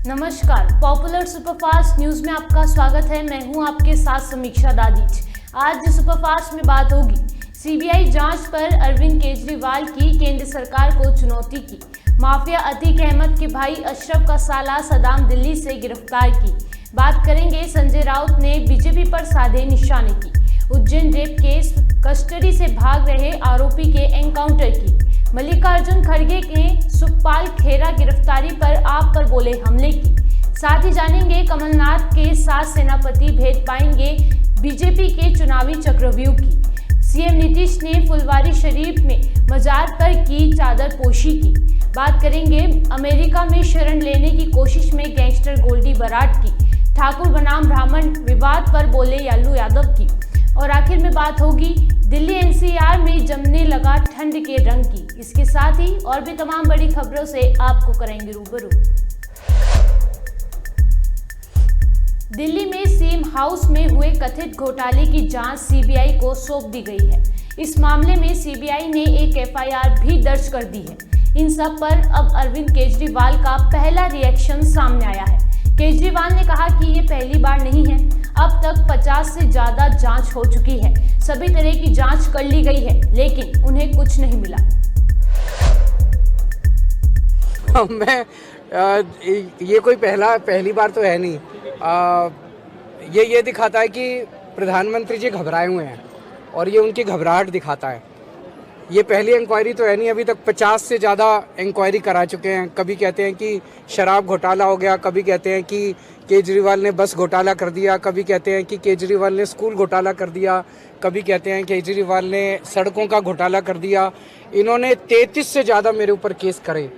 नमस्कार, popular superfast news में आपका स्वागत है। मैं हूं आपके साथ समीक्षा दादीज। आज सुपरफास्ट में बात होगी सीबीआई जांच पर अरविंद केजरीवाल की केंद्र सरकार को चुनौती की, माफिया अतीक अहमद के भाई अशरफ का साला सदाम दिल्ली से गिरफ्तार की। बात करेंगे संजय राउत ने बीजेपी पर साधे निशाने की, उज्जैन रेप केस कस्टडी से भाग रहे आरोपी के एनकाउंटर की, मल्लिकार्जुन खड़गे के सुखपाल खेरा गिरफ्तारी पर आप पर बोले हमले की। साथ ही जानेंगे कमलनाथ के साथ सेनापति भेद पाएंगे बीजेपी के चुनावी चक्रव्यूह की। सीएम नीतीश ने फुलवारी शरीफ में मजार पर की चादर पोशी की। बात करेंगे अमेरिका में शरण लेने की कोशिश में गैंगस्टर गोल्डी बराड की, ठाकुर बनाम ब्राह्मण विवाद पर बोले लालू यादव की, और आखिर में बात होगी दिल्ली एनसीआर में जमने लगा ठंड के रंग की। इसके साथ ही और भी तमाम बड़ी खबरों से आपको करेंगे रूबरू। दिल्ली में सीएम हाउस में हुए कथित घोटाले की जांच सीबीआई को सौंप दी गई है। इस मामले में सीबीआई ने एक एफआईआर भी दर्ज कर दी है। इन सब पर अब अरविंद केजरीवाल का पहला रिएक्शन सामने आया है। केजरीवाल ने कहा कि ये पहली बार नहीं है, अब तक 50 से ज्यादा जांच हो चुकी है, सभी तरह की जांच कर ली गई है, लेकिन उन्हें कुछ नहीं मिला। ये कोई पहली बार तो है नहीं। ये दिखाता है कि प्रधानमंत्री जी घबराए हुए हैं और ये उनकी घबराहट दिखाता है। ये पहली इंक्वायरी तो है नहीं, अभी तक 50 से ज़्यादा इंक्वायरी करा चुके हैं। कभी कहते हैं कि शराब घोटाला हो गया, कभी कहते हैं कि केजरीवाल ने बस घोटाला कर दिया, कभी कहते हैं कि केजरीवाल ने स्कूल घोटाला कर दिया, कभी कहते हैं केजरीवाल ने सड़कों का घोटाला कर दिया। इन्होंने 33 से ज़्यादा मेरे ऊपर केस करे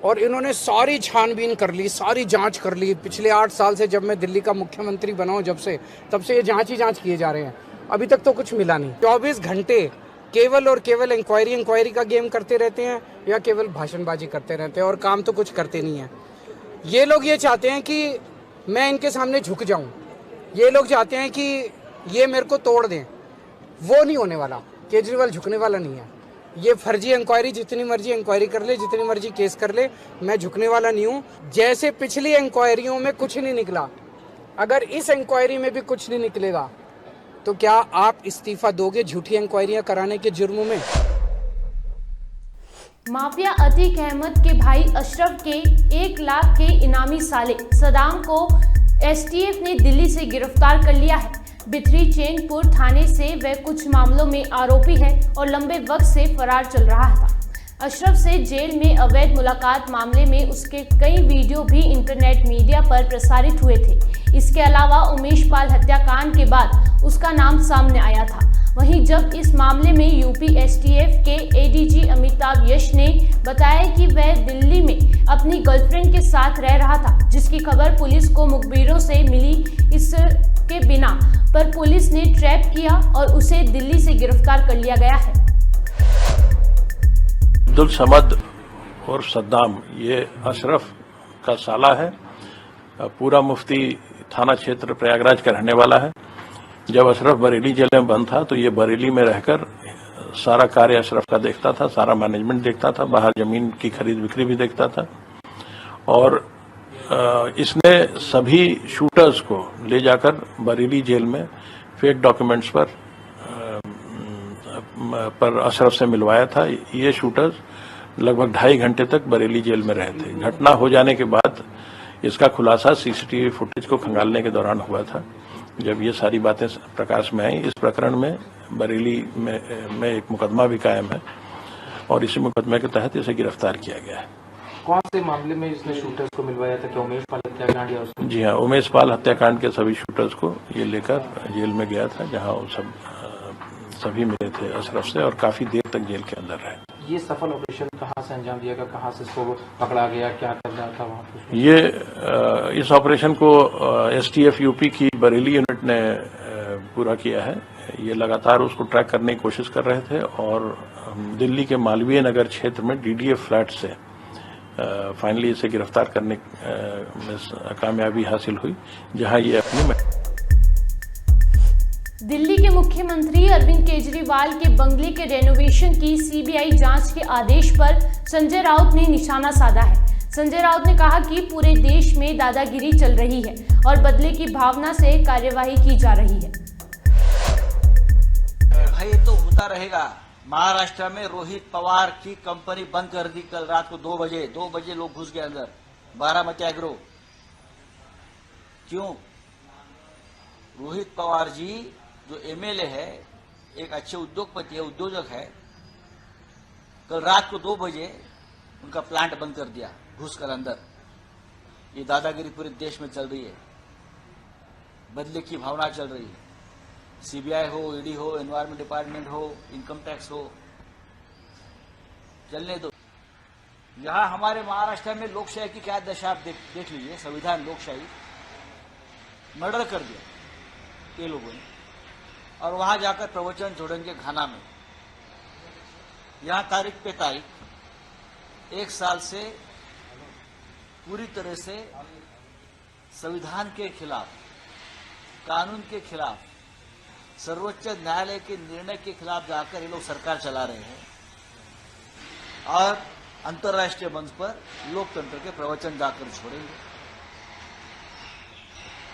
और इन्होंने सारी छानबीन कर ली, सारी जांच कर ली। पिछले 8 साल से जब मैं दिल्ली का मुख्यमंत्री बना हूँ तब से ये जांच किए जा रहे हैं, अभी तक तो कुछ मिला नहीं। 24 घंटे केवल और केवल इंक्वायरी का गेम करते रहते हैं या केवल भाषणबाजी करते रहते हैं और काम तो कुछ करते नहीं हैं। ये लोग ये चाहते हैं कि मैं इनके सामने झुक जाऊं, ये लोग चाहते हैं कि ये मेरे को तोड़ दें। वो नहीं होने वाला, केजरीवाल झुकने वाला नहीं है। ये फर्जी इंक्वायरी जितनी मर्जी इंक्वायरी कर ले, जितनी मर्जी केस कर ले, मैं झुकने वाला नहीं हूँ। जैसे पिछली इंक्वायरियों में कुछ नहीं निकला, अगर इस इंक्वायरी में भी कुछ नहीं निकलेगा तो क्या आप इस्तीफा दोगे झूठी इंक्वायरियां कराने के जुर्म में? माफिया अतीक अहमद के भाई अशरफ के 1 लाख के इनामी साले सदाम को एसटीएफ ने दिल्ली से गिरफ्तार कर लिया है। बिथरी चैनपुर थाने से वह कुछ मामलों में आरोपी है और लंबे वक्त से फरार चल रहा था। अशरफ से जेल में अवैध मुलाकात मामले में उसके कई वीडियो भी इंटरनेट मीडिया पर प्रसारित हुए थे। इसके अलावा उमेश पाल हत्याकांड के बाद उसका नाम सामने आया था। वहीं जब इस मामले में यूपी एसटीएफ के एडीजी अमिताभ यश ने बताया कि वह दिल्ली में अपनी गर्लफ्रेंड के साथ रह रहा था, जिसकी खबर पुलिस को मुखबिरों से मिली। इसके बिना पर पुलिस ने ट्रैप किया और उसे दिल्ली से गिरफ्तार कर लिया गया है। अब्दुल समद और सद्दाम ये अशरफ का साला है। पूरा मुफ्ती थाना क्षेत्र प्रयागराज का रहने वाला है। जब अशरफ बरेली जेल में बंद था तो ये बरेली में रहकर सारा कार्य अशरफ का देखता था, सारा मैनेजमेंट देखता था, बाहर जमीन की खरीद बिक्री भी देखता था। और इसने सभी शूटर्स को ले जाकर बरेली जेल में फेक डॉक्यूमेंट्स पर अशरफ से मिलवाया था। ये शूटर्स लगभग 2.5 घंटे तक बरेली जेल में रहे थे। घटना हो जाने के बाद इसका खुलासा सीसीटीवी फुटेज को खंगालने के दौरान हुआ था। जब ये सारी बातें प्रकाश में आई, इस प्रकरण में बरेली में एक मुकदमा भी कायम है और इसी मुकदमे के तहत इसे गिरफ्तार किया गया है। कौन से मामले में इसने शूटर्स को मिलवाया था? क्या उमेश पाल हत्याकांड या उसको? जी हाँ, उमेश पाल हत्याकांड के सभी शूटर्स को ये लेकर जेल में गया था, जहाँ वो सभी मिले थे अशरफ से और काफी देर तक जेल के अंदर रहे। ये सफल ऑपरेशन कहाँ से अंजाम दिया गया, कहाँ से इसको पकड़ा गया, क्या कर रहा था वहाँ पे? ये इस ऑपरेशन को एसटीएफ यूपी की बरेली यूनिट ने पूरा किया है। ये लगातार उसको ट्रैक करने की कोशिश कर रहे थे और दिल्ली के मालवीय नगर क्षेत्र में डीडीएफ फ्लैट से फाइनली इसे गिरफ्तार करने में कामयाबी हासिल हुई, जहां ये अपनी दिल्ली के मुख्यमंत्री अरविंद केजरीवाल के बंगले के रेनोवेशन की सीबीआई जांच के आदेश पर संजय राउत ने निशाना साधा है। संजय राउत ने कहा कि पूरे देश में दादागिरी चल रही है और बदले की भावना से कार्यवाही की जा रही है। भाई ये तो होता रहेगा। महाराष्ट्र में रोहित पवार की कंपनी बंद कर दी कल रात को 2 बजे लोग घुस गए अंदर। बारामती एग्रो क्यों? रोहित पवार जी जो एमएलए है, एक अच्छे उद्योगपति है, उद्योजक है, कल रात को 2 बजे उनका प्लांट बंद कर दिया घुसकर अंदर। ये दादागिरी पूरे देश में चल रही है, बदले की भावना चल रही है। सीबीआई हो, ईडी हो, एनवायरमेंट डिपार्टमेंट हो, इनकम टैक्स हो, चलने दो। यहां हमारे महाराष्ट्र में लोकशाही की क्या दशा आप देख लीजिए। संविधान लोकशाही मर्डर कर दिया ये लोगों ने, और वहां जाकर प्रवचन छोड़ेंगे घाना में। यहां तारीख पे तारीख 1 साल से पूरी तरह से संविधान के खिलाफ, कानून के खिलाफ, सर्वोच्च न्यायालय के निर्णय के खिलाफ जाकर ये लोग सरकार चला रहे हैं और अंतर्राष्ट्रीय मंच पर लोकतंत्र के प्रवचन जाकर छोड़ेंगे।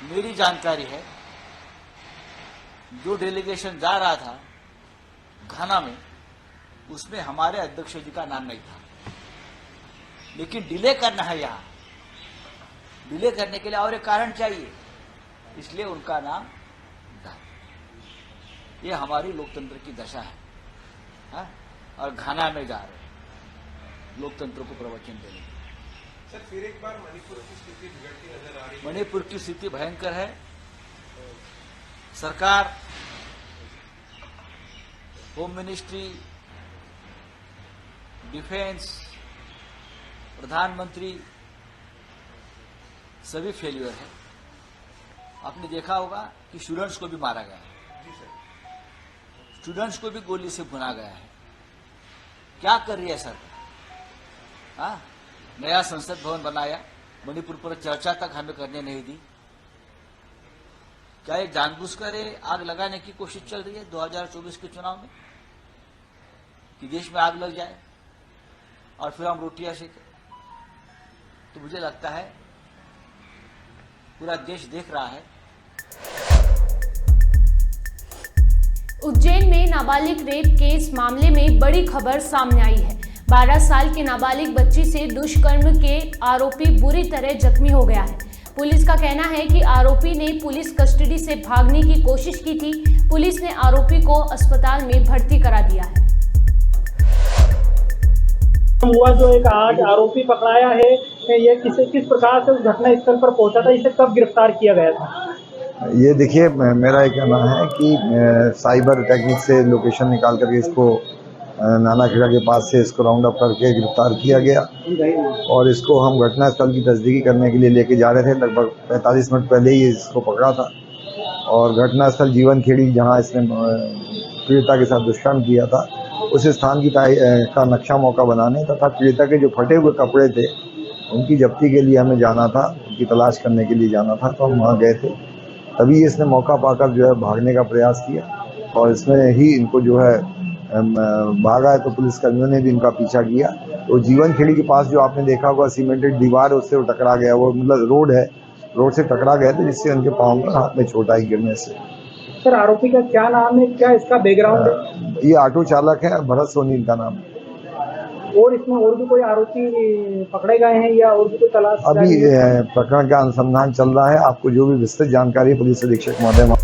मेरी जानकारी है जो डेलीगेशन जा रहा था घाना में, उसमें हमारे अध्यक्ष जी का नाम नहीं था, लेकिन डिले करना है। यहां डिले करने के लिए और एक कारण चाहिए, इसलिए उनका नाम था। ये हमारी लोकतंत्र की दशा है, हा? और घाना में जा रहे लोकतंत्र को प्रवचन देने। सर फिर एक बार मणिपुर की स्थिति बिगड़ती नजर आ रही है। मणिपुर की स्थिति भयंकर है। सरकार, होम मिनिस्ट्री, डिफेंस, प्रधानमंत्री सभी फेल्यूर है। आपने देखा होगा कि स्टूडेंट्स को भी मारा गया है, स्टूडेंट्स को भी गोली से भुना गया है। क्या कर रही है सरकार? नया संसद भवन बनाया, मणिपुर पर चर्चा तक हमें करने नहीं दी। क्या ये जानबूझकर आग लगाने की कोशिश चल रही है 2024 के चुनाव में, कि देश में आग लग जाए और फिर हम रोटियां सेकें? तो मुझे लगता है पूरा देश देख रहा है। उज्जैन में नाबालिग रेप केस मामले में बड़ी खबर सामने आई है। 12 साल की नाबालिग बच्ची से दुष्कर्म के आरोपी बुरी तरह जख्मी हो गया है। पुलिस का कहना है कि आरोपी ने पुलिस कस्टडी से भागने की कोशिश की थी। पुलिस ने आरोपी को अस्पताल में भर्ती करा दिया है। हुआ जो एक आज आरोपी पकड़ाया है, ये किस प्रकार से उस घटना स्थल पर पहुंचा था, इसे कब गिरफ्तार किया गया था? ये देखिए, मेरा एक कहना है कि साइबर टेक्निक से लोकेशन निकाल करके इसको नानाखेड़ा के पास से इसको राउंड अप करके गिरफ्तार किया गया और इसको हम घटनास्थल की तस्दीकी करने के लिए लेके जा रहे थे। लगभग 45 मिनट पहले ही इसको पकड़ा था और घटनास्थल जीवन खेड़ी, जहां इसने पीड़िता के साथ दुष्कर्म किया था, उस स्थान की का नक्शा मौका बनाने तथा पीड़िता के जो फटे हुए कपड़े थे उनकी जब्ती के लिए हमें जाना था, उनकी तलाश करने के लिए जाना था। तो हम वहाँ गए थे, तभी इसने मौका पाकर जो है भागने का प्रयास किया और इसमें ही इनको जो है भागा है। तो पुलिसकर्मियों ने भी इनका पीछा किया। तो जीवन खेड़ी के पास जो आपने देखा होगा सीमेंटेड दीवार, उससे वो टकरा गया। वो मतलब रोड है, रोड से टकरा गया था, जिससे उनके पाँव में हाथ में चोट आई गिरने से। सर आरोपी का क्या नाम है, क्या इसका बैकग्राउंड है? ये ऑटो चालक है, भरत सोनी इनका नाम है। और इसमें और भी कोई आरोपी पकड़े गए हैं या और भी कोई तलाश? अभी प्रकरण का अनुसंधान चल रहा है। आपको जो भी विस्तृत जानकारी पुलिस अधीक्षक महोदय।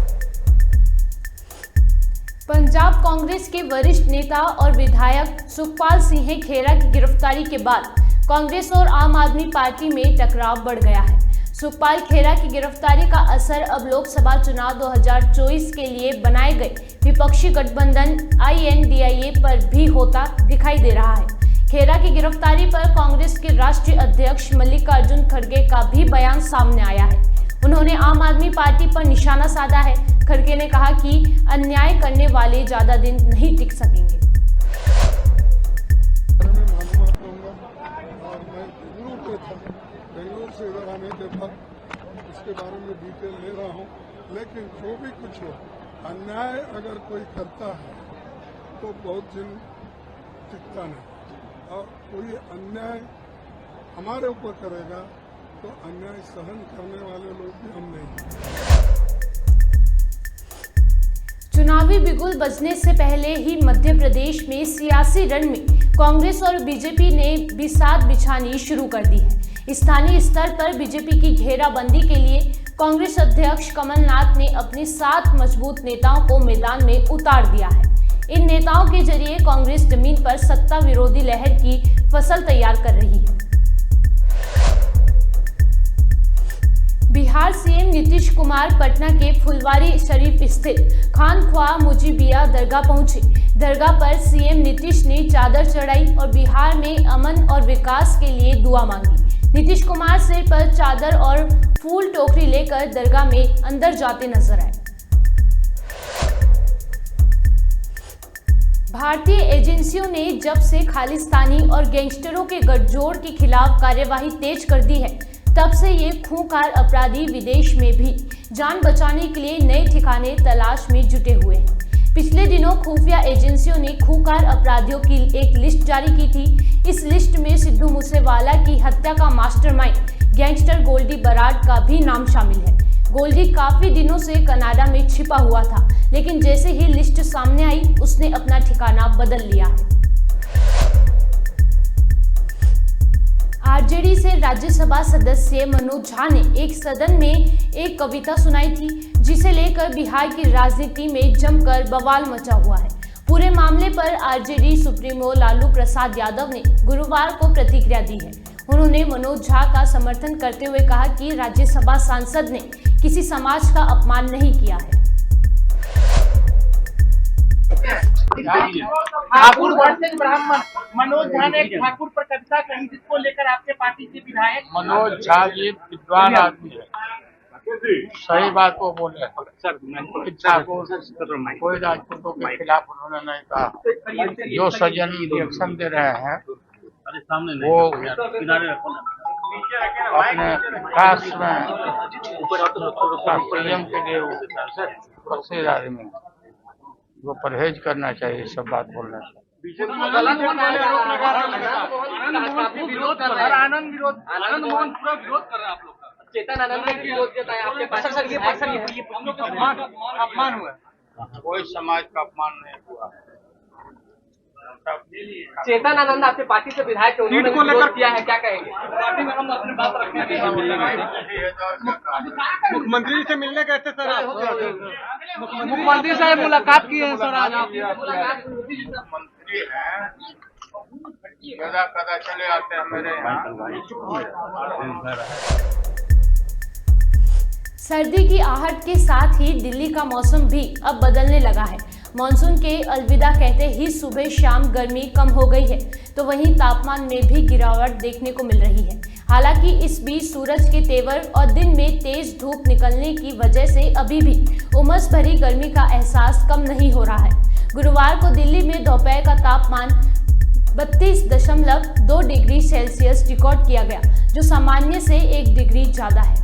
पंजाब कांग्रेस के वरिष्ठ नेता और विधायक सुखपाल सिंह खेरा की गिरफ्तारी के बाद कांग्रेस और आम आदमी पार्टी में टकराव बढ़ गया है। सुखपाल खेरा की गिरफ्तारी का असर अब लोकसभा चुनाव 2024 के लिए बनाए गए विपक्षी गठबंधन INDIA पर भी होता दिखाई दे रहा है। खेरा की गिरफ्तारी पर कांग्रेस के राष्ट्रीय अध्यक्ष मल्लिकार्जुन खड़गे का भी बयान सामने आया है। उन्होंने आम आदमी पार्टी पर निशाना साधा है। खड़गे ने कहा कि अन्याय करने वाले ज्यादा दिन नहीं टिक सकेंगे। बेंगलुरु से इधर आने के बाद इसके बारे में डिटेल ले रहा हूँ, लेकिन जो भी कुछ हो, अन्याय अगर कोई करता है तो बहुत दिन टिकता नहीं, और कोई अन्याय हमारे ऊपर करेगा तो अन्याय सहन करने वाले लोग भी हम नहीं। चुनावी बिगुल बजने से पहले ही मध्य प्रदेश में सियासी रण में कांग्रेस और बीजेपी ने बिसात बिछानी शुरू कर दी है। स्थानीय स्तर पर बीजेपी की घेराबंदी के लिए कांग्रेस अध्यक्ष कमलनाथ ने अपने 7 मजबूत नेताओं को मैदान में उतार दिया है। इन नेताओं के जरिए कांग्रेस जमीन पर सत्ता विरोधी लहर की फसल तैयार कर रही है। बिहार सीएम नीतीश कुमार पटना के फुलवारी शरीफ स्थित खान ख्वाह मुजीबिया दरगाह पहुंचे। दरगाह पर सीएम नीतीश ने चादर चढ़ाई और बिहार में अमन और विकास के लिए दुआ मांगी। नीतीश कुमार सिर पर चादर और फूल टोकरी लेकर दरगाह में अंदर जाते नजर आए। भारतीय एजेंसियों ने जब से खालिस्तानी और गैंगस्टरों के गठजोड़ के खिलाफ कार्यवाही तेज कर दी है, तब से ये खूंखार अपराधी विदेश में भी जान बचाने के लिए नए ठिकाने तलाश में जुटे हुए हैं। पिछले दिनों खुफिया एजेंसियों ने खूंखार अपराधियों की एक लिस्ट जारी की थी। इस लिस्ट में सिद्धू मूसेवाला की हत्या का मास्टरमाइंड गैंगस्टर गोल्डी बराड का भी नाम शामिल है। गोल्डी काफी दिनों से कनाडा में छिपा हुआ था, लेकिन जैसे ही लिस्ट सामने आई, उसने अपना ठिकाना बदल लिया है। आरजेडी से राज्यसभा सदस्य मनोज झा ने एक सदन में एक कविता सुनाई थी, जिसे लेकर बिहार की राजनीति में जमकर बवाल मचा हुआ है। पूरे मामले पर आरजेडी सुप्रीमो लालू प्रसाद यादव ने गुरुवार को प्रतिक्रिया दी है। उन्होंने मनोज झा का समर्थन करते हुए कहा कि राज्यसभा सांसद ने किसी समाज का अपमान नहीं किया है। ठाकुर वर्सेस ब्राह्मण, मनोज झा ने ठाकुर पर कविता कही, जिसको लेकर आपके पार्टी के विधायक। मनोज झा जी विद्वान आदमी है, सही बात को बोले। कोई राजपूतों के खिलाफ उन्होंने नहीं कहा। जो सज्जन रिएक्शन दे रहे हैं वो अपने विकास में संयम के लिए बख्शे आदमी है, वो परहेज करना चाहिए सब बात बोलने से। आनंद मोहन पूरा विरोध कर रहे हैं आप लोग का। चेतन आनंद ने विरोध जताया आपके पास। अपमान हुआ, कोई समाज का अपमान नहीं हुआ। चेतन आनंद आपके पार्टी से विधायक है, उन्होंने विरोध किया है, क्या कहेंगे? पार्टी में हम अपनी बात रखेंगे। मुख्यमंत्री से मिलने गए थे सर, मुख्यमंत्री से मुलाकात की है सर आज आप? मंत्री हैं, कदा चले आते हैं मेरे यहाँ। सर्दी की आहट के साथ ही दिल्ली का मौसम भी अब बदलने लगा है। मानसून के अलविदा कहते ही सुबह शाम गर्मी कम हो गई है, तो वहीं तापमान में भी गिरावट देखने को मिल रही है। हालांकि इस बीच सूरज के तेवर और दिन में तेज धूप निकलने की वजह से अभी भी उमस भरी गर्मी का एहसास कम नहीं हो रहा है। गुरुवार को दिल्ली में दोपहर का तापमान 32.2 डिग्री सेल्सियस रिकॉर्ड किया गया, जो सामान्य से 1 डिग्री ज़्यादा है।